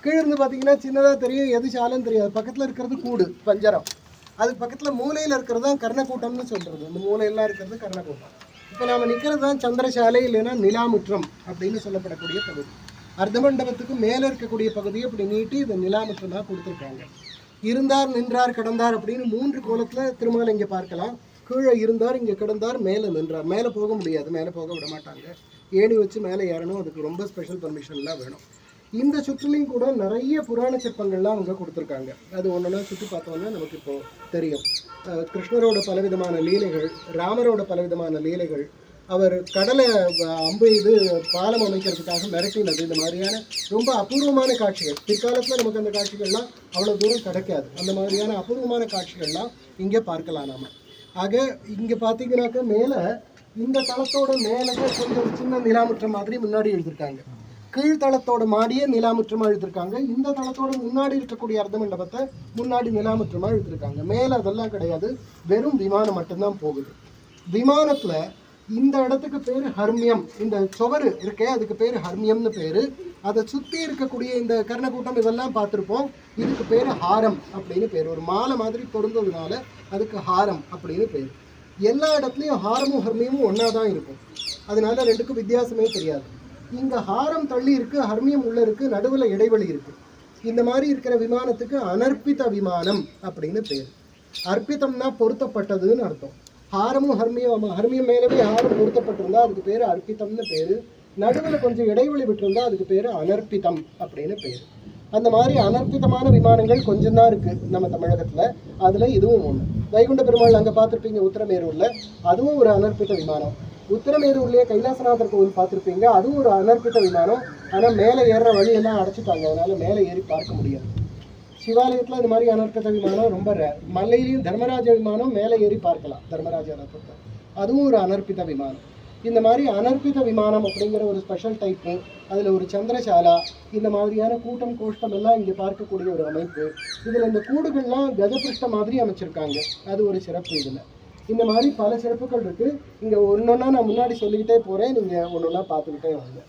கீழே இருந்து பார்த்தீங்கன்னா சின்னதாக தெரியும், எது சாலைன்னு தெரியாது. பக்கத்தில் இருக்கிறது கூடு பஞ்சரம், அதுக்கு பக்கத்தில் மூலையில் இருக்கிறது தான் கர்ணக்கூட்டம்னு சொல்கிறது. இந்த மூலையெல்லாம் இருக்கிறது கர்ணக்கூட்டம். இப்போ நாம் நிற்கிறது தான் சந்திரசாலை, இல்லைன்னா நிலாமுற்றம் அப்படின்னு சொல்லப்படக்கூடிய பகுதி. அர்த்த மண்டபத்துக்கு மேலே இருக்கக்கூடிய பகுதியை இப்படி நீட்டி இந்த நிலாமுற்றமாக கொடுத்துருக்காங்க. இருந்தார், நின்றார், கிடந்தார் அப்படின்னு 3 கோலத்தில் திருமலை இங்கே பார்க்கலாம். கீழே இருந்தார், இங்கே கிடந்தார், மேலே நின்றார். மேலே போக முடியாது, மேலே போக விட மாட்டாங்க. ஏணி வச்சு மேலே ஏறணும், அதுக்கு ரொம்ப ஸ்பெஷல் பர்மிஷன்லாம் வேணும். இந்த சுற்றுலையும் கூட நிறைய புராண சிற்பங்கள்லாம் அவங்க கொடுத்துருக்காங்க. அது ஒன்றுனா சுற்றி பார்த்தோன்னா நமக்கு இப்போது தெரியும். கிருஷ்ணரோட பலவிதமான லீலைகள், ராமரோட பலவிதமான லீலைகள், அவர் கடலை அம்பு இது பாலம் அமைக்கிறதுக்காக மிரட்டினது, இந்த மாதிரியான ரொம்ப அபூர்வமான காட்சிகள். பிற்காலத்தில் நமக்கு அந்த காட்சிகள்லாம் அவ்வளோ தூரம் கிடைக்காது. அந்த மாதிரியான அபூர்வமான காட்சிகள்லாம் இங்கே பார்க்கலாம் நாம். ஆக இங்கே பார்த்தீங்கன்னாக்க மேலே இந்த தளத்தோட மேலே கொஞ்சம் சின்ன நிலாமுற்றம் மாதிரி முன்னாடி எழுதியிருக்காங்க. கீழ்த்தளத்தோட மாடியே நிலாமுற்றமாக எழுதியிருக்காங்க. இந்த தளத்தோட முன்னாடி இருக்கக்கூடிய அர்த்த மண்டபத்தை முன்னாடி நிலாமுற்றமாக எழுதியிருக்காங்க. மேலே அதெல்லாம் கிடையாது, வெறும் விமானம் மட்டும்தான் போகுது. விமானத்தில் இந்த இடத்துக்கு பேர் ஹர்மியம். இந்த சுவர் இருக்கே, அதுக்கு பேர் ஹர்மியம்னு பேர். அதை சுற்றி இருக்கக்கூடிய இந்த கர்ணக்கூட்டம் இதெல்லாம் பார்த்துருப்போம். இதுக்கு பேர் ஹாரம் அப்படின்னு பேர். ஒரு மாலை மாதிரி பொருந்ததுனால அதுக்கு ஹாரம் அப்படின்னு பேர். எல்லா இடத்துலையும் ஹாரமும் ஹர்மியமும் ஒன்றா தான் இருக்கும். அதனால ரெண்டுக்கும் வித்தியாசமே தெரியாது. இங்கே ஹாரம் தள்ளி இருக்குது, ஹர்மியம் உள்ளே இருக்குது, நடுவில் இடைவெளி இருக்குது. இந்த மாதிரி இருக்கிற விமானத்துக்கு அனர்ப்பித விமானம் அப்படின்னு பேர். அர்ப்பிதம்னா பொருத்தப்பட்டதுன்னு அர்த்தம். ஹாரமும் ஹர்மியம் மேலவே ஹாரம் பொருத்தப்பட்டிருந்தா அதுக்கு பேர் அர்ப்பிதம்னு பேர். நடுவில் கொஞ்சம் இடைவெளி விட்டுருந்தா அதுக்கு பேர் அனர்ப்பிதம் அப்படின்னு பேர். அந்த மாதிரி அனர்ப்பிதமான விமானங்கள் கொஞ்சம் தான் இருக்குது நம்ம தமிழகத்தில். அதில் இதுவும் ஒன்று. வைகுண்ட பெருமாள் அங்கே பார்த்துருப்பீங்க உத்திரமேரூரில், அதுவும் ஒரு அனர்ப்பித விமானம். உத்திரமேரூர்லேயே கைலாசநாதர் கோவில் பார்த்துருப்பீங்க, அதுவும் ஒரு அனர்ப்பித விமானம். ஆனால் மேலே ஏறுற வழியெல்லாம் அடைச்சிட்டாங்க, அதனால் மேலே ஏறி பார்க்க முடியாது. சிவாலயத்தில் இந்த மாதிரி அனர்ப்பித விமானம் ரொம்ப ரேர். மலையிலையும் தர்மராஜ விமானம் மேலே ஏறி பார்க்கலாம், தர்மராஜ ரதத்தை, அதுவும் ஒரு அனர்ப்பித விமானம். இந்த மாதிரி அனர்ப்பித விமானம் அப்படிங்கிற ஒரு ஸ்பெஷல் டைப்பு, அதில் ஒரு சந்திரசாலா, இந்த மாதிரியான கூட்டம் கோஷ்டம் எல்லாம் இங்கே பார்க்கக்கூடிய ஒரு அமைப்பு. இதில் இந்த கூடுகள்லாம் கஜபிருஷ்ட மாதிரி அமைச்சிருக்காங்க, அது ஒரு சிறப்பு. இதில் இந்த மாதிரி பல சிறப்புகள் இருக்குது. இங்கே ஒன்றொன்னா நான் முன்னாடி சொல்லிக்கிட்டே போகிறேன், நீங்கள் ஒன்று ஒன்றா பார்த்துக்கிட்டே வாங்க.